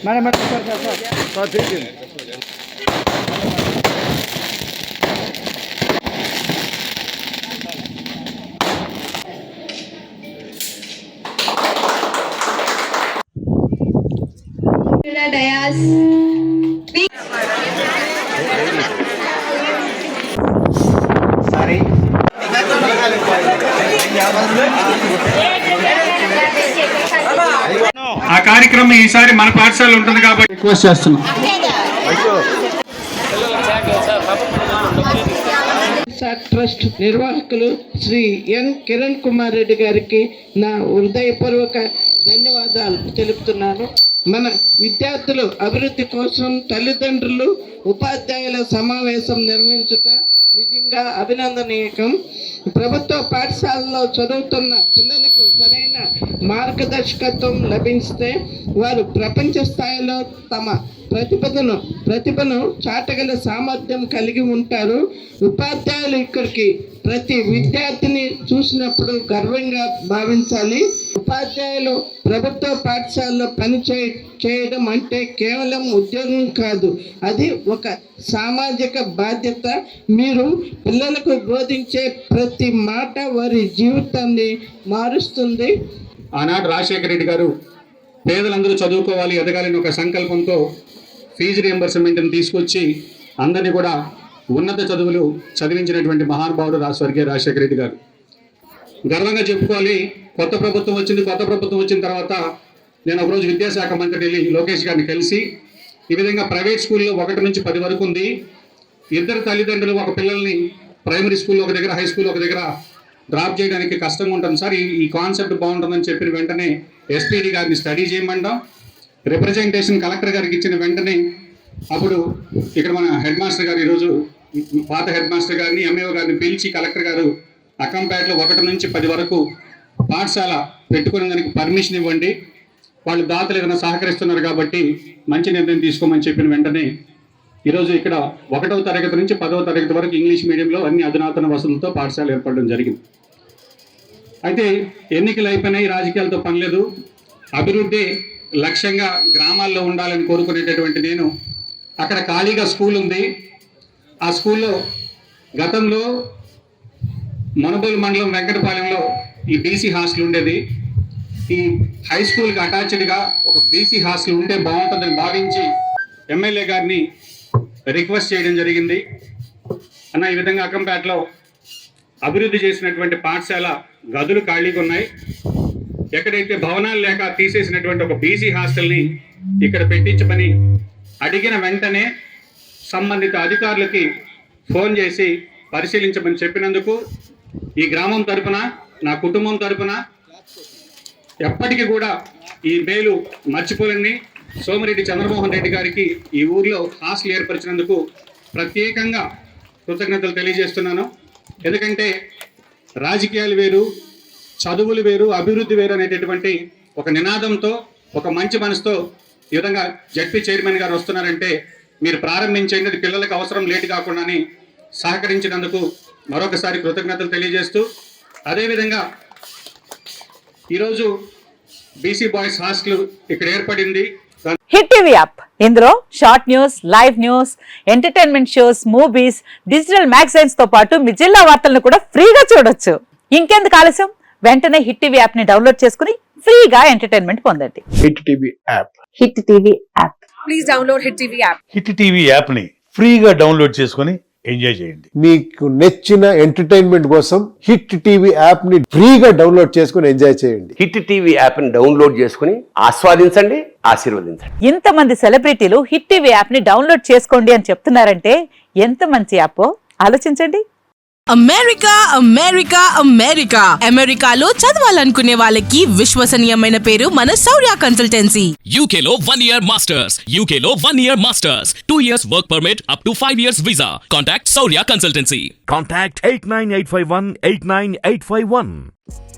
Madam madam sir చేయండి. Dayas. Sorry. ఆ కార్యక్రమం ఈసారి మన పాఠశాల ఉంటుంది కాబట్టి రిక్వెస్ట్ చేస్తున్నాం. ట్రస్ట్ నిర్వాహకులు శ్రీ ఎన్ కిరణ్ కుమార్ రెడ్డి గారికి నా హృదయపూర్వక ధన్యవాదాలు తెలుపుతున్నాను. మన విద్యార్థులు అభివృద్ధి కోసం తల్లిదండ్రులు ఉపాధ్యాయుల సమావేశం నిర్వహించుట నిజంగా అభినందనీయం. ప్రభుత్వ పాఠశాలలో చదువుతున్న పిల్లలకు సరైన మార్గదర్శకత్వం లభిస్తే వారు ప్రపంచ స్థాయిలో తమ ప్రతిభను చాటగల సామర్థ్యం కలిగి ఉంటారు. ఉపాధ్యాయులు ఇక్కడికి ప్రతి విద్యార్థిని చూసినప్పుడు గర్వంగా భావించాలి. ఉపాధ్యాయులు ప్రభుత్వ పాఠశాలలో చేయడం అంటే కేవలం ఉద్యోగం కాదు, అది ఒక సామాజిక బాధ్యత. మీరు పిల్లలకు బోధించే ప్రతి మాట వారి జీవితాన్ని మారుస్తుంది. ఆనాడు రాజశేఖర రెడ్డి గారు పేదలందరూ చదువుకోవాలి, ఎదగాలని ఒక సంకల్పంతో ఫీజు రియంబర్స్మెంట్ని తీసుకొచ్చి అందరినీ కూడా ఉన్నత చదువులు చదివించినటువంటి మహానుభావుడు స్వర్గీయ రాజశేఖర రెడ్డి గారు. గర్వంగా చెప్పుకోవాలి. కొత్త ప్రభుత్వం వచ్చిన తర్వాత నేను ఒకరోజు విద్యాశాఖ మంత్రి వెళ్ళి లోకేష్ గారిని కలిసి ఈ విధంగా ప్రైవేట్ స్కూల్లో 1 నుంచి 10 వరకు ఉంది, ఇద్దరు తల్లిదండ్రులు ఒక పిల్లల్ని ప్రైమరీ స్కూల్లో ఒక దగ్గర, హై స్కూల్లో ఒక దగ్గర డ్రాప్ చేయడానికి కష్టంగా ఉంటుంది సార్, ఈ కాన్సెప్ట్ బాగుంటుందని చెప్పిన వెంటనే ఎస్పీడీ గారిని స్టడీ చేయమంటాం. రిప్రజెంటేషన్ కలెక్టర్ గారికి ఇచ్చిన వెంటనే అప్పుడు ఇక్కడ మన హెడ్ మాస్టర్ గారు, ఈరోజు పాత హెడ్ మాస్టర్ గారిని, ఎంఏఓ గారిని పిలిచి కలెక్టర్ గారు అక్కంపేటలో 1 నుంచి 10 వరకు పాఠశాల పెట్టుకునే దానికి పర్మిషన్ ఇవ్వండి, వాళ్ళు దాతలు ఏదైనా సహకరిస్తున్నారు కాబట్టి మంచి నిర్ణయం తీసుకోమని చెప్పిన వెంటనే ఈరోజు ఇక్కడ 1వ తరగతి నుంచి 10వ తరగతి వరకు ఇంగ్లీష్ మీడియంలో అన్ని అధునాతన వసతులతో పాఠశాల ఏర్పడడం జరిగింది. అయితే ఎన్నికలు అయిపోయినాయి, రాజకీయాలతో పనిలేదు, అభివృద్ధి లక్ష్యంగా గ్రామాల్లో ఉండాలని కోరుకునేటటువంటి నేను అక్కడ ఖాళీగా స్కూల్ ఉంది. ఆ స్కూల్లో గతంలో మనబోలు మండలం వెంకటపాలెంలో ఈ బీసీ హాస్టల్ ఉండేది. ఈ హై స్కూల్కి అటాచ్డ్గా ఒక బీసీ హాస్టల్ ఉంటే బాగుంటుందని భావించి ఎమ్మెల్యే గారిని రిక్వెస్ట్ చేయడం జరిగింది. అన్న, ఈ విధంగా అక్కంపేటలో అభివృద్ధి చేసినటువంటి పాఠశాల గదులు ఖాళీగా ఉన్నాయి, ఎక్కడైతే భవనాలు లేక తీసేసినటువంటి ఒక బీసీ హాస్టల్ని ఇక్కడ పెట్టించమని అడిగిన వెంటనే సంబంధిత అధికారులకి ఫోన్ చేసి పరిశీలించమని చెప్పినందుకు ఈ గ్రామం తరపున, నా కుటుంబం తరపున ఎప్పటికీ కూడా ఈ మేలు మర్చిపోలేని సోమిరెడ్డి చంద్రమోహన్ రెడ్డి గారికి ఈ ఊర్లో హాస్టల్ ఏర్పరిచినందుకు ప్రత్యేకంగా కృతజ్ఞతలు తెలియజేస్తున్నాను. ఎందుకంటే రాజకీయాలు వేరు, చదువులు వేరు, అభివృద్ధి వేరు అనేటటువంటి ఒక నినాదంతో, ఒక మంచి మనసుతో ఈ విధంగా జడ్పీ చైర్మన్ గారు వస్తున్నారంటే మీరు ప్రారంభించేది పిల్లలకు అవసరం లేట్ కాకుండాని సహకరించినందుకు మరొకసారి కృతజ్ఞతలు తెలియజేస్తూ, అదేవిధంగా ఈరోజు బీసీ బాయ్స్ హాస్టల్ ఇక్కడ ఏర్పడింది. హిట్ టీవీ యాప్, ఇందులో short news, live news, entertainment shows, movies, digital magazines తో పాటు మీ జిల్లా వార్తలను కూడా ఫ్రీగా చూడొచ్చు. ఇంకెందుకు ఆలస్యం, వెంటనే హిట్ టీవీ యాప్ ని డౌన్లోడ్ చేసుకుని ఫ్రీగా ఎంటర్టైన్మెంట్ పొందండి. Hit TV app, hit TV app, Please download Hit TV app. Hit TV app ని ఫ్రీగా డౌన్లోడ్ చేసుకుని ఎంజాయ్ చేయండి. మీకు నచ్చిన ఎంటర్టైన్మెంట్ కోసం హిట్ టీవీ యాప్ ని ఫ్రీగా డౌన్లోడ్ చేసుకుని ఎంజాయ్ చేయండి. హిట్ టీవీ యాప్ ని డౌన్లోడ్ చేసుకుని ఆస్వాదించండి, ఆశీర్వదించండి. ఇంతమంది సెలబ్రిటీలు హిట్ టీవీ యాప్ ని డౌన్లోడ్ చేసుకోండి అని చెప్తున్నారంటే ఎంత మంచి యాప్ ఆలోచించండి. అమెరికా అమెరికా అమెరికా అమెరికాలో చదవాలనుకునే వాళ్ళకి విశ్వసనీయమైన పేరు మన శౌర్య కన్సల్టెన్సీ. UK లో 1 year masters, UK లో 1 year masters, 2 years work permit up to 5 years visa. Contact Saurya Consultancy. Contact 89851 89851.